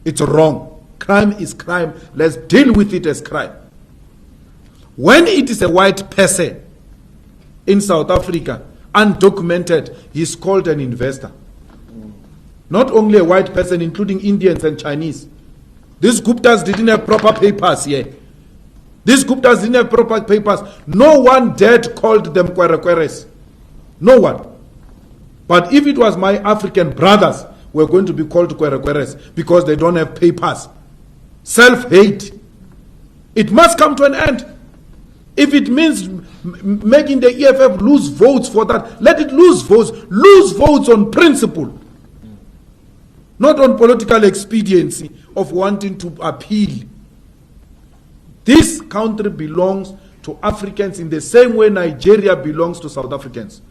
It's wrong. Crime is crime. Let's deal with it as crime. When it is a white person in South Africa, undocumented, he's called an investor. Not only a white person, including Indians and Chinese. These Guptas didn't have proper papers here. These Guptas didn't have proper papers. No one dared called them Kwerekweres. No one. But if it was my African brothers, we're going to be called Kwerekweres because they don't have papers. Self-hate. It must come to an end. If it means making the EFF lose votes for that, let it lose votes. Lose votes on principle. Not on political expediency of wanting to appeal. This country belongs to Africans in the same way Nigeria belongs to South Africans.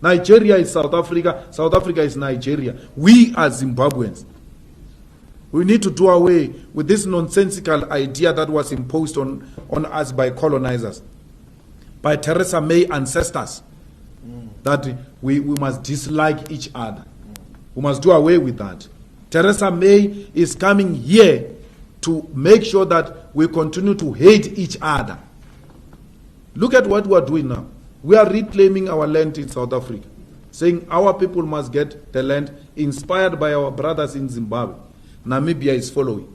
Nigeria is South Africa, South Africa is Nigeria. We are Zimbabweans. We need to do away with this nonsensical idea that was imposed on us by colonizers, by Theresa May ancestors, that we must dislike each other. We must do away with that. Theresa May is coming here to make sure that we continue to hate each other. Look at what we are doing now. We are reclaiming our land in South Africa, saying our people must get the land inspired by our brothers in Zimbabwe. Namibia is following.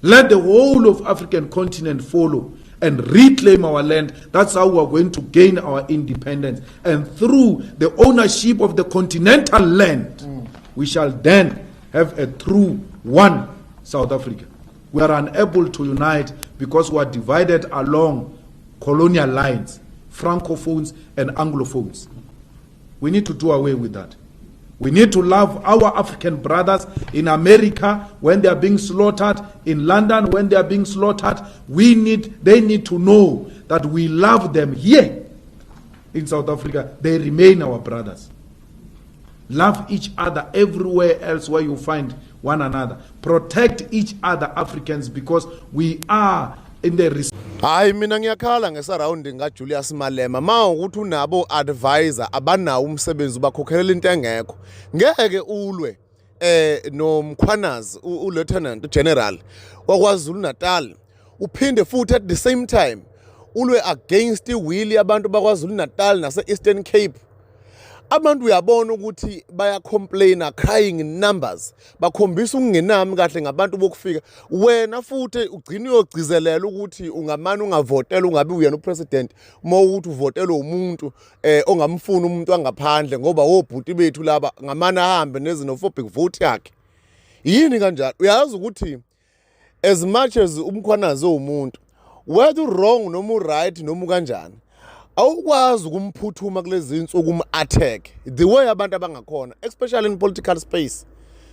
Let the whole of African continent follow and reclaim our land. That's how we are going to gain our independence. And through the ownership of the continental land, we shall then have a true one South Africa. We are unable to unite because we are divided along colonial lines, Francophones and Anglophones. We need to do away with that. We need to love our African brothers in America when they are being slaughtered, in London when they are being slaughtered. They need to know that we love them here in South Africa. They remain our brothers. Love each other everywhere else where you find one another. Protect each other, Africans, because we are in the hayi mina ngiyakhala ngesarawundi ngaJulius Malema mawukuthi unabo advisor abanawo umsebenzi ubakhokhelela into engekho ngeke ulwe nomkhwanazi uLieutenant General waKwaZulu Natal uphinde futhi at the same time ulwe against iwili abantu bakwaZulu Natal nase Eastern Cape. Abantu uyabona ukuthi baya complain crying in numbers bakhombisa ukungenami kahle ngabantu bokufika wena futhi ugcina uyogcizelela ukuthi ungamani ungavotela ungabi uyena upresident uma ukuthi uvotela umuntu ongamfuna umuntu angaphandle ngoba wobhuti bethu laba ngamani ahambe nezinophobic vote yakhe yini kanjalo uyazi ukuthi as much as umkhwanazi umuntu whether wrong noma right noma kanjani awukwazi ukumphuthuma kulezi insuku attack the way abantu abangakhona especially in political space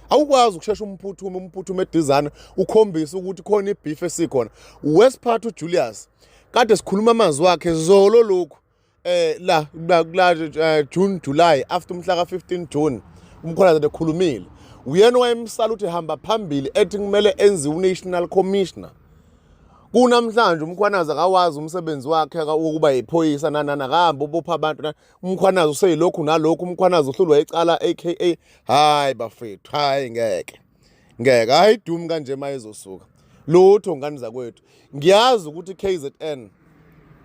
awukwazi ukushesha umphuthuma edizana ukhombisa ukuthi khona ibeef esikhona West part uJulius kade sikhuluma amazwi wakhe zolo lokhu June July after umhla ka15 June umkhwanazi ekhulumile uyena wayemsala uthi hamba phambili ethi kumele enze uNational Commissioner. Kunamhlanje umkhwanazi akawazi umsebenzi wakhe ukuba yiphoyisa nahamba ubopha abantu umkhwanazi useyilokhu nalokhu umkhwanazi uhlulwa icala aka hayi bafethu hayi ngeke ayidumi kanje mayezosuka lutho ngani zakwethu ngiyazi ukuthi KZN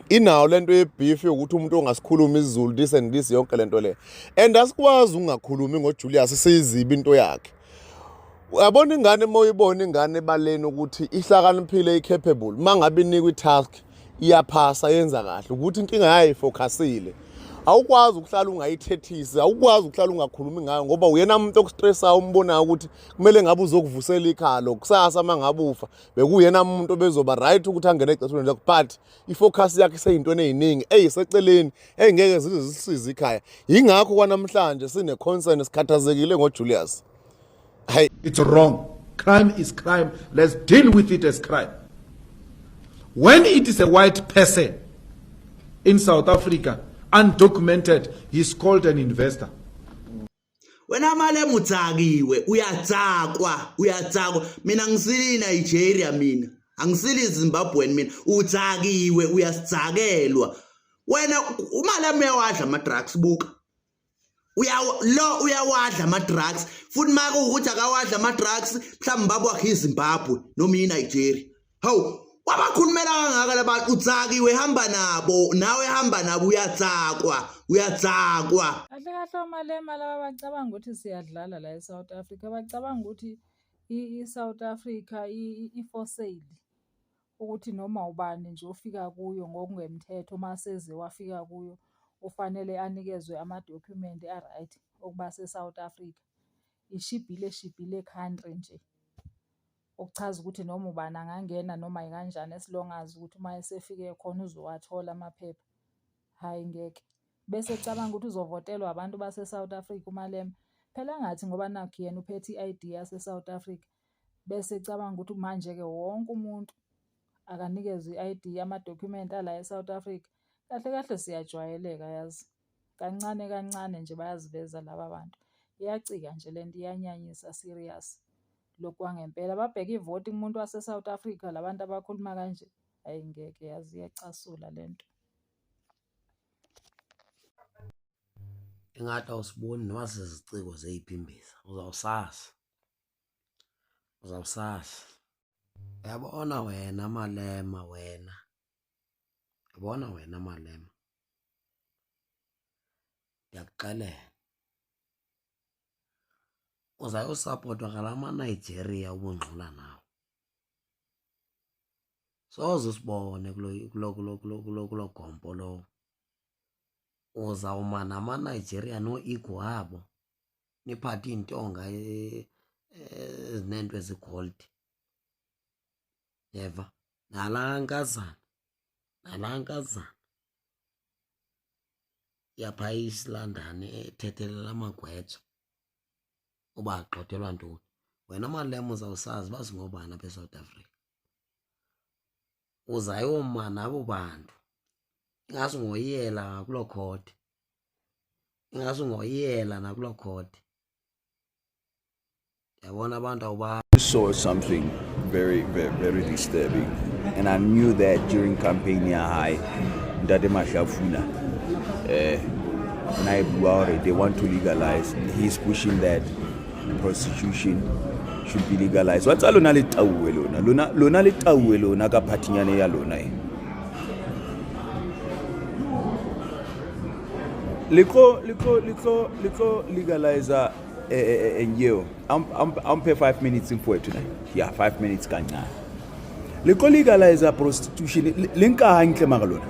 inawo lento yebeef yokuthi umuntu ongasikhuluma isiZulu this and this yonke lento le and asikwazi ungakhulumi ngoJulius siyiziba into yakhe. Uyabona ingane moyibona ingane ebaleni ukuthi ihlakaniphile capable mangabe inikwe task iyaphasa yenza kahle ukuthi inkinga yayi focusile awukwazi ukuhlala ungayithethisi awukwazi ukuhlala ungakhulumi ngayo ngoba uyena umuntu okustressa umbona ukuthi kumele ngabe uzokuvusela ikhalo kusasa mangabe ufa bekuyena umuntu obezoba right ukuthi angene ecashweni lakho but ifocus yakhe seyintweni eziningi eyiseceleni engeke zize zisize ikhaya ingakho kwanamhlanje sine concern sikhathazekile ngoJulius. Hey, it's wrong. Crime is crime. Let's deal with it as crime. When it is a white person in South Africa, undocumented, he's called an investor. Wena male mutsakiwe uyatsakwa mina ngisili Nigeria mina angisili Zimbabwe mina utsakiwe uyasitsakelwa wena umali amewadla ama drugs buka uyawadla ama-drugs futhi maka ukuthi akawadla ama-drugs mhlawumbe babo wakhe iZimbabwe noma iNigeria. Hawu wabakhulumela kangaka labantu utsakiwe hamba nabo nawe hamba nabo uyatsakwa. Kahle kahle uMalema laba bacabanga ukuthi siyadlala la eSouth Africa, bacabanga ukuthi iSouth Africa i-for sale ukuthi noma ubani nje ofika kuyo ngokungemthetho maseze wafika kuyo ufanele anikezwe amadokhumenti a-right okuba seSouth Africa. Ishibhile country nje. Okuchaza ukuthi noma ubani angangena noma ikanjani as long as ukuthi uma esefike khona uzowathola amaphepha. Hayi ngeke. Bese cabanga ukuthi uzovotelwa abantu base-South Africa uMalema. Phela ngathi ngoba nakho yena uphethe i-ID yase-South Africa. Bese cabanga ukuthi manje-ke wonke umuntu akanikezwe i-ID amadokhumenti ala eSouth Africa. Kahle kahle siyajwayeleka yazi. Kancane nje bayaziveza laba bantu. Iyacika nje lento iyanyanyisa serious. Lokhu kwangempela babheka ivoti kumuntu wase-South Africa labantu abakhuluma kanje. Hayi ngeke yazi iyacasula lento. Engathi awusiboni noma seziciko zeyiphimbisa uzawusazi uyabona wena Malema Malema ndiyakuxelela uzayosapotwa kalama Nigeria ubungqula nawo soze usibone kulo gompo lo uzawuma nama-Nigeria no-ego wabo niphathe intonga ezinento ezigold yeva nalankazana yapha isilandane ethethelela amagwetso uba agxothelwa ntoni. Wena Malema uzawusazi bazi ngobani apha eSouth Africa uzayoma nabo bantu ingase ngoyela nakulo khodi yabona abantu awuba saw something very, very, very disturbing, and I knew that during campaign high, Ndade Mashafuna, they want to legalize. He's pushing that prostitution should be legalized. What's alona le tauwe lona le tauwe lona ka patinyane ya lona e. Liko legalizer enyewe. I'm pay 5 minutes in for it tonight. Yeah, 5 minutes kanya. Liko legalizer prostitution linka hangle magalona.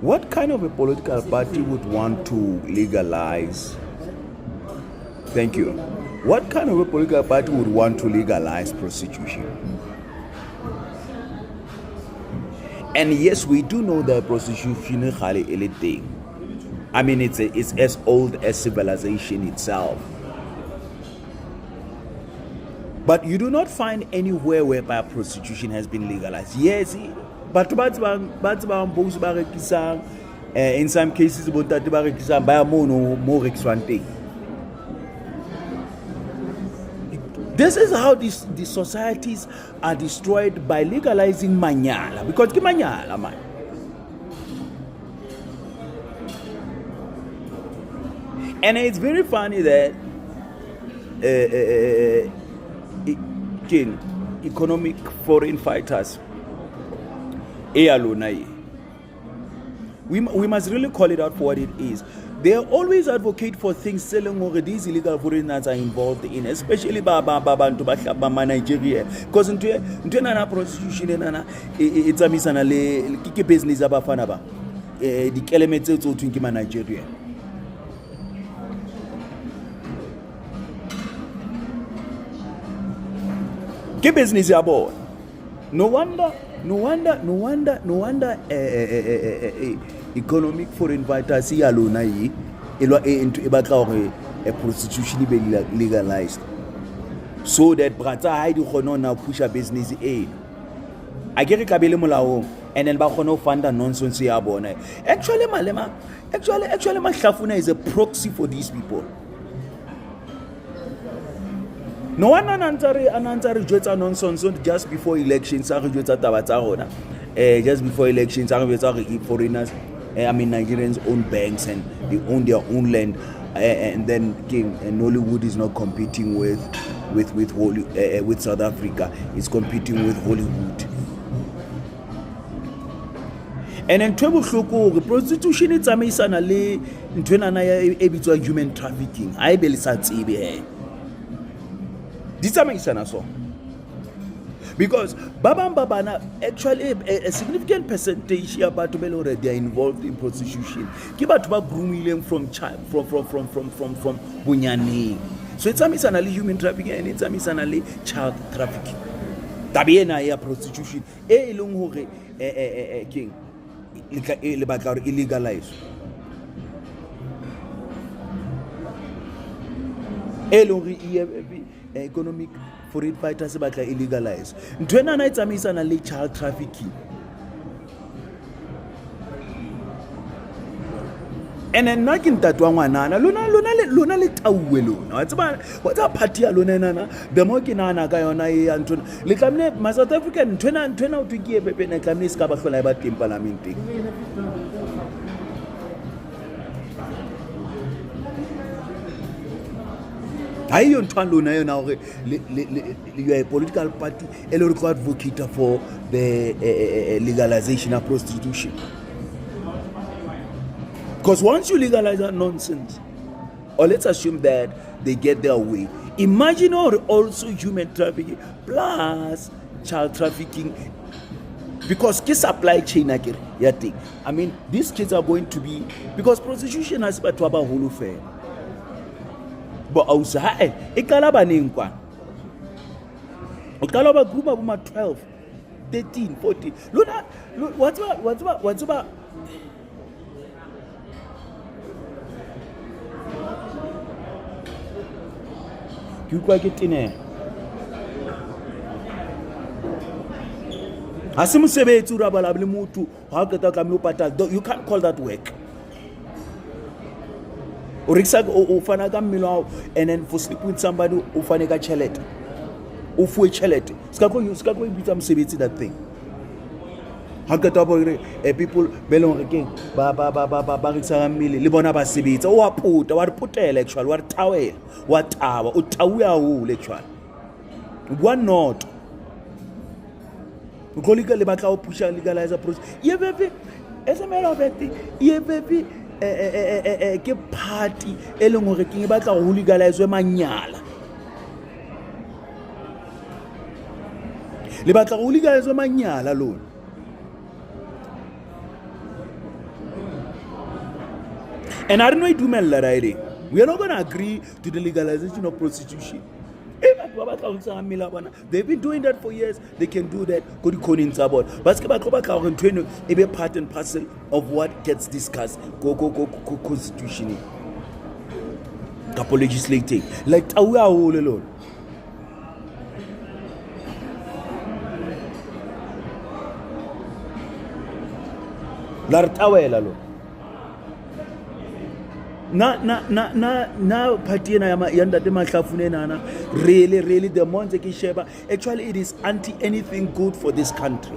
What kind of a political party would want to legalize? Thank you. What kind of a political party would want to legalize prostitution? And yes, we do know that prostitution is a thing. I mean, it's as old as civilization itself. But you do not find anywhere whereby prostitution has been legalized. Yes, but in some cases, this is how these societies are destroyed, by legalizing manyala. Because ki manyala man. And it's very funny that economic foreign fighters, we must really call it out for what it is. They always advocate for things selling or these illegal foreigners are involved in, especially Baba Nigeria. Because into prostitution it's a misanale kiki business abafanaba. The elements to Twinkima Nigeria. Ke business about. No wonder economic foreign fighters alone into a prostitution be legalized, so that brata haidi khono na push a business aid. I get it kabele molao and then ba khono fund nonsense ya bona. Actually Mashafuna is a proxy for these people. No one anantari jwetsa nonsense just before elections, just before elections, foreigners Nigerians own banks and they own their own land, and then Nollywood is not competing with South Africa. It's competing with Hollywood. And then prostitution is tsamaisana le ntwenana e bitswa human trafficking. I be le sa tsebe he. Di tsamaisana so. Because babana actually a significant percentage ya batho be le they are involved in prostitution. Ke batho ba groomileng from bunyaneng. So it's tsamaisana le human trafficking and it's tsamaisana le child trafficking. Tabiena ya prostitution e leng hore king le batla gore illegalize economic foreign fighters batla illegalize ntwena na itsamaisana le child trafficking. And then na ke ntatwa ngwanana lona le tauwe lona wa tsa party ya lona nana the more ke nana ka yona e antona le tlamne ma South African ntwena o tukie pepe na tlamne ska ba hlola ba teng parlamenteng. Hayi yo ntwana lona yona hore you are a political party e le go advocate for the legalization of prostitution. Because once you legalize that nonsense, or let's assume that they get their way, imagine also human trafficking plus child trafficking. Because kids supply chain thing. I mean, these kids are going to be, because prostitution has been to about whole fair. But also, ikalaba ningwa. Ikalaba group of 12, 13, 14. Look, what's about? You quite get in there. You can't call that work. And then for sleep with somebody who fanega chelet. Ufu chelet. Skako that thing. People belong again. Libona basibitsa o aputa wa putela actually wa tawela wa tawa o tawuya ho actually one not ukoliga le batla o pusha legalizer process ye baby as a matter of fact ye baby ke party e leng hore ke batla ho legalize manyala le batla ho legalize manyala lona. And I don't know we are not going to agree to the legalization of prostitution. They've been doing that for years. They can do that. But be part and parcel of what gets discussed. Constitution. Legislating. Like we are all alone. Alone. Na party na yanda de mahlafune nana really the monze ke sheba actually it is anti anything good for this country.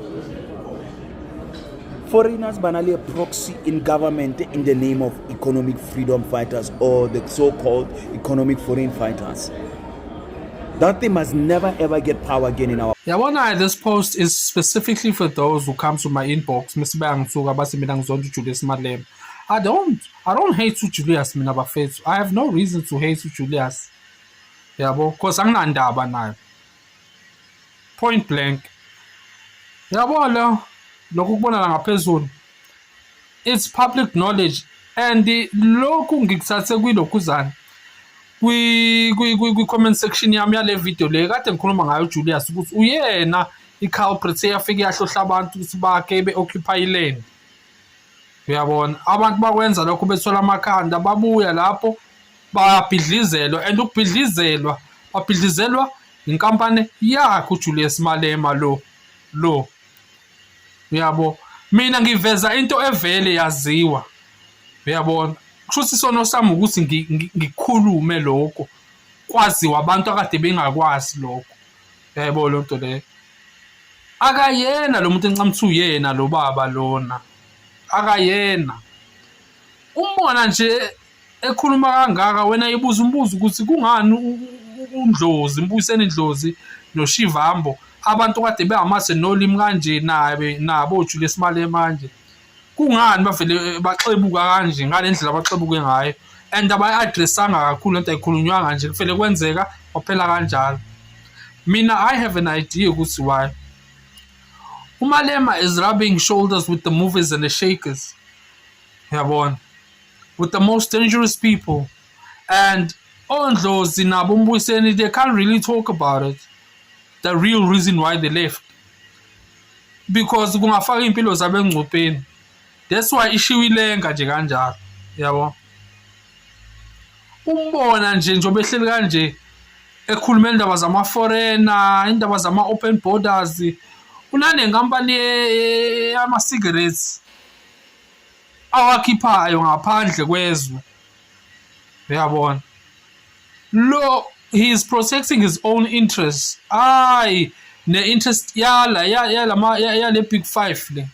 Foreigners banally a proxy in government in the name of economic freedom fighters or the so-called economic foreign fighters. That thing must never ever get power again in our. Yabona, this post is specifically for those who come to my inbox. Julius Malema. I don't hate Julius mina bafethu. I have no reason to hate Julius. Yabo, because anginandaba nayo. Point blank. Yabo lo lokubona ngaphezulu. It's public knowledge and lokhu ngikuthathe kwilokuzana. Comment section yami yale video le kade ngikhuluma ngayo Julius ukuthi uyena i-culprit eyafika yahlohla abantu ukuthi bakhe be-occupy land. Uyabona abantu bakwenza lokho bethola amakhanda babuya lapho bayabhidlizelwa and ukubhidlizelwa babhidlizelwa inkampani yakho uJulius Malema lo uyabo mina ngiveza into evele yaziwa uyabona kusho isono sami ukuthi ngikhulume lokho kwaziwa abantu akade bengakwazi lokho yayibona lonto le akayena lo muntu encamthu yena lo baba lona akayena umbona nje ekhuluma kangaka wena ibuza umbuzo ukuthi kungani uNdlozi Mbuyiseni Ndlozi noShivambo abantu kade behamase nolimi kanje nabo Julius Malema manje kungani bavele baxebuka kanje ngalendlela baxebuke ngayo and abayi-addressanga kakhulu lento ayikhulunywanga nje kufele kwenzeka waphela kanjalo. Mina I have an idea ukuthi why uMalema is rubbing shoulders with the movers and the shakers, yabona, with the most dangerous people, and oNdlozi nabo Mbuyiseni they can't really talk about it, the real reason why they left, because kungafaka impilo zabo engcupheni. That's why ishiwo ilenga nje kanjalo, yabo. Umbona nje njengoba ehleli kanje ekhuluma indaba zama-foreigner, indaba zama-open borders, unanenkampani yama-cigarettes awakhiphayo ngaphandle kwezwe, uyabona. Lo, he is protecting his own interests, hayi ne-interest yale big five le,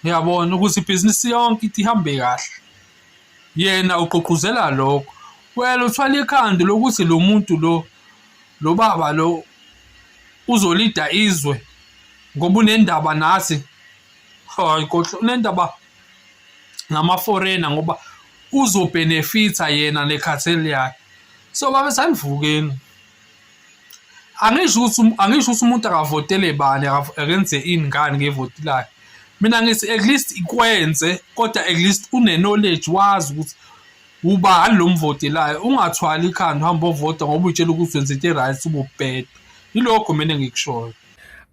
uyabona, ukuze ibhizinisi yonke ithi ihambe kahle. Yena uqoquzela lokho. Well, uthwala ikhanda lokuthi lo muntu lo baba lo uzolida izwe ngoba unendaba nathi. Hayi kodwa unendaba ngama-foreigner ngoba uzobenefita yena necartel yakhe. So babe sanivukeni. Angisho ukuthi umuntu akavotele bani akenze ingane ngevoti lakhe. Mina ngithi at least ikwenze kodwa at least une-knowledge wazi ukuthi ubani lo mvotelayo, ungathwali ikhanda uhamba ovota ngoba uyitshela ukuthi wenza into right ububheda. Yilokho mina engikushoyo.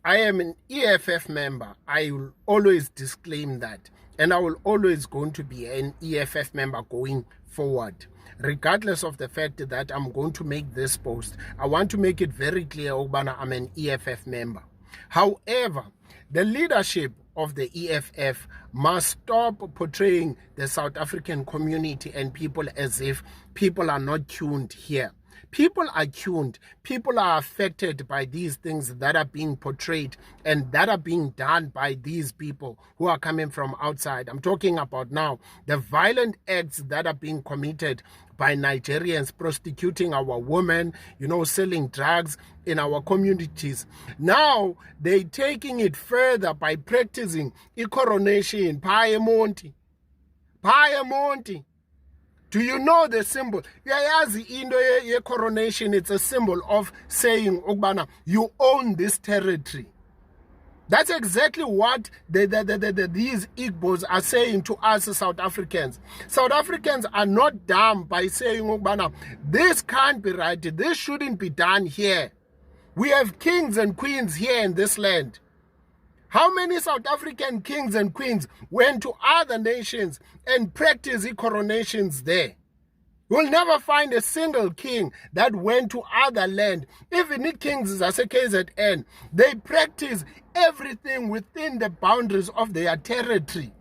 I am an EFF member. I will always disclaim that, and I will always going to be an EFF member going forward, regardless of the fact that I'm going to make this post. I want to make it very clear, Obana, I'm an EFF member. However, the leadership of the EFF must stop portraying the South African community and people as if people are not tuned here. People are tuned. People are affected by these things that are being portrayed and that are being done by these people who are coming from outside. I'm talking about now the violent acts that are being committed by Nigerians, prostituting our women, selling drugs in our communities. Now they're taking it further by practicing coronation, Phaya Monti. Do you know the symbol? Yayazi into ye coronation, it's a symbol of saying, Ogbana, you own this territory. That's exactly what these Igbos are saying to us South Africans. South Africans are not dumb by saying, Ogbana, this can't be right. This shouldn't be done here. We have kings and queens here in this land. How many South African kings and queens went to other nations and practiced coronations there? You'll never find a single king that went to other land. Even the kings as a KZN, they practice everything within the boundaries of their territory.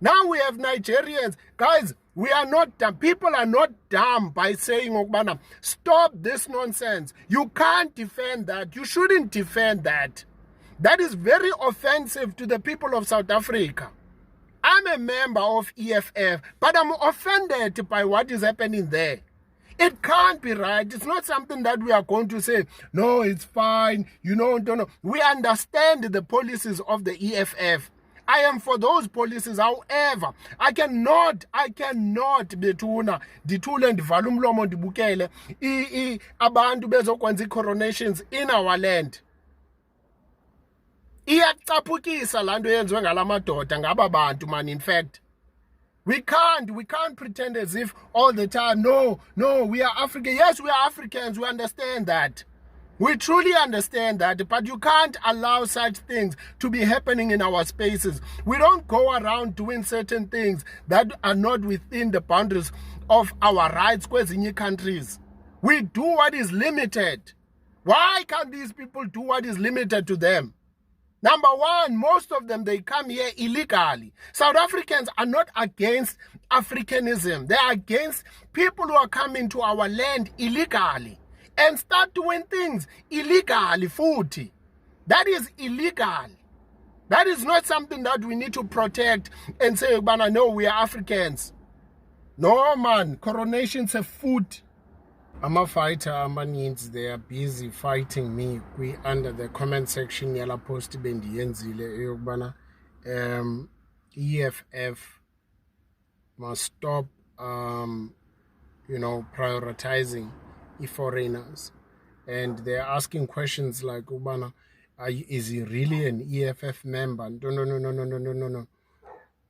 Now we have Nigerians. Guys, we are not dumb. People are not dumb by saying, Ogbana, stop this nonsense. You can't defend that. You shouldn't defend that. That is very offensive to the people of South Africa. I'm a member of EFF, but I'm offended by what is happening there. It can't be right. It's not something that we are going to say, no, it's fine. No. We understand the policies of the EFF. I am for those policies. However, I cannot betuna ditule ndivala umlomo ndibukele abantu bezokwenza coronations in our land. Iyacaphukisa lando yenziwe ngalamadoda ngaba bantu man. In fact, we can't pretend as if all the time, no, we are African. Yes, we are Africans. We understand that. We truly understand that, but you can't allow such things to be happening in our spaces. We don't go around doing certain things that are not within the boundaries of our rights kwezinye countries. We do what is limited. Why can't these people do what is limited to them? Number one, most of them, they come here illegally. South Africans are not against Africanism. They are against people who are coming to our land illegally and start doing things illegally, futhi. That is illegal. That is not something that we need to protect and say, no, we are Africans. No, man, coronation's a food. I'm a fighter, amaninzi, they are busy fighting me. We under the comment section, yala post bendi yenzile eyokubana EFF must stop prioritizing foreigners. And they're asking questions like, Ubana, is he really an EFF member? No.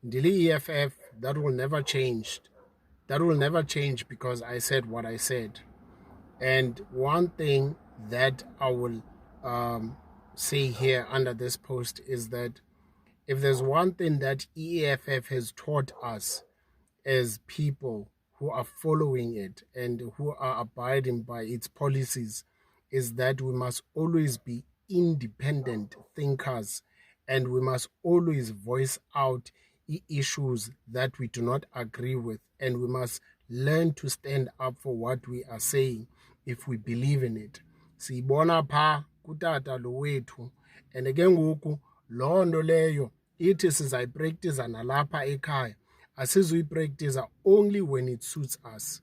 Ndili EFF, that will never change. That will never change because I said what I said. And one thing that I will say here under this post is that if there's one thing that EFF has taught us as people who are following it and who are abiding by its policies, is that we must always be independent thinkers and we must always voice out issues that we do not agree with, and we must learn to stand up for what we are saying if we believe in it. Sibona pha kutata lo wethu, and ke ngoku loo nto leyo ithi sizayipractice nalapha ekhaya, asizuyipractice only when it suits us.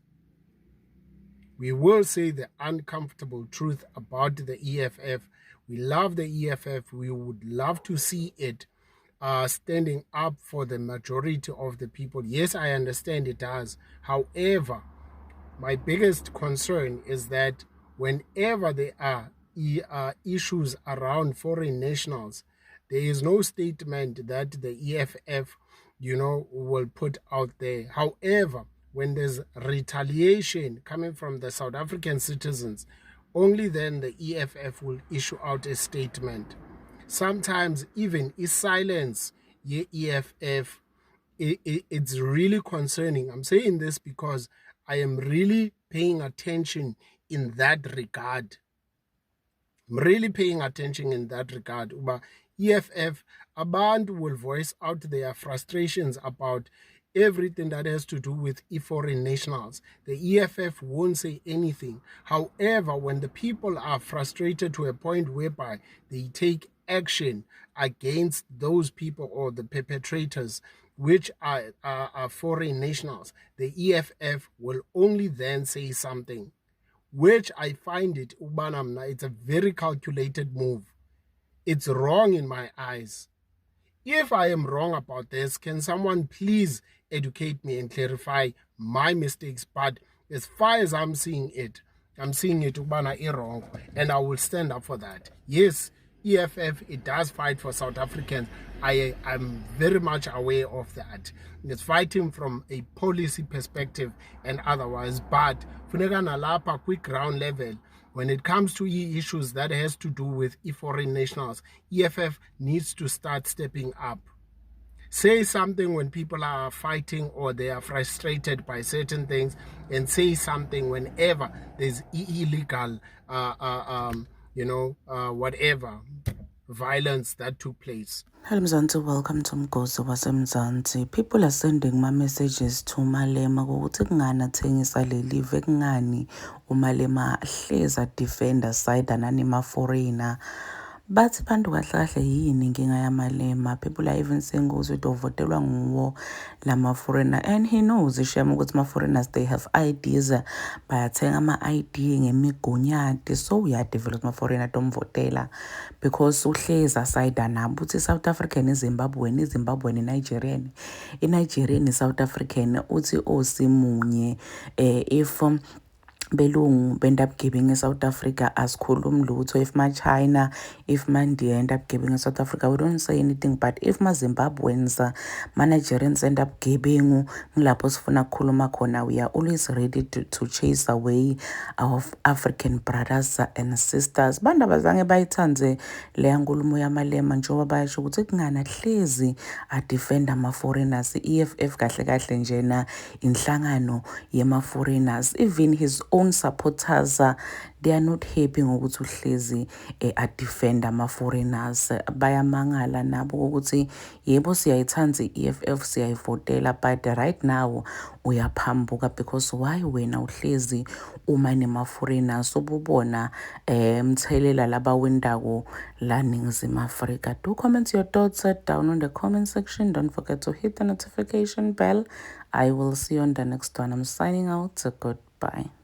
We will say the uncomfortable truth about the EFF. We love the EFF. We would love to see it standing up for the majority of the people. Yes, I understand it does. However, my biggest concern is that whenever there are issues around foreign nationals, there is no statement that the EFF, will put out there. However, when there's retaliation coming from the South African citizens, only then the EFF will issue out a statement. Sometimes even silence, EFF, it's really concerning. I'm saying this because I am really paying attention in that regard. I'm really paying attention in that regard. Uba EFF, abantu will voice out their frustrations about everything that has to do with foreign nationals. The EFF won't say anything. However, when the people are frustrated to a point whereby they take action against those people or the perpetrators, which are foreign nationals, the EFF will only then say something, which I find it, Ubanamna, it's a very calculated move. It's wrong in my eyes. If I am wrong about this, can someone please educate me and clarify my mistakes? But as far as I'm seeing it Ubana wrong, and I will stand up for that. Yes, EFF, it does fight for South Africans. I'm very much aware of that. It's fighting from a policy perspective and otherwise, but funeka nalapha quick ground level, when it comes to issues that has to do with foreign nationals, EFF needs to start stepping up. Say something when people are fighting or they are frustrated by certain things, and say something whenever there's illegal, whatever violence that took place. Hello Mzansi, welcome to Mgosi waseMzansi. People are sending my messages to Malema ukuthi kungani athengisa le live, kungani uMalema hleza defender side anani ma foreigner. But bantu kahle kahle yini inkinga yaMalema? People are even saying ukuthi uvotelwa nguwo lama foreigner, and he knows ishame ukuthi ma foreigners they have IDs, bayathenga ama ID ngemigunyati, so uyadevelop ma foreigner tomvotela because uhleza side nabo uthi South African iZimbabwean, iZimbabwean iNigerian, iNigerian iSouth African, uthi osimunye if belungu bend up giving in South Africa as khulum lutho. If my China, if my India end up giving in South Africa, we don't say anything. But if my Zimbabweans, my Nigerians end up giving, we are always ready to chase away our African brothers and sisters. Banda bazange bayithanze le nkulumo yaMalema njengoba bayasho ukuthi kungana hlezi a defender ma foreigners. EFF kahle kahle njena inhlangano yema foreigners, even his own own supporters they are not happy ngokuthi uhlezi defend ama-foreigners. Bayamangala nabo ukuthi yebo siyayithanda i-EFF siyayivotela, but right now uyaphambuka because why wena uhlezi uma nema-foreigners ububona mthelela laba wendako la Ningizimu Afrika. Do comment your thoughts down on the comment section. Don't forget to hit the notification bell. I will see you on the next one. I'm signing out. Goodbye.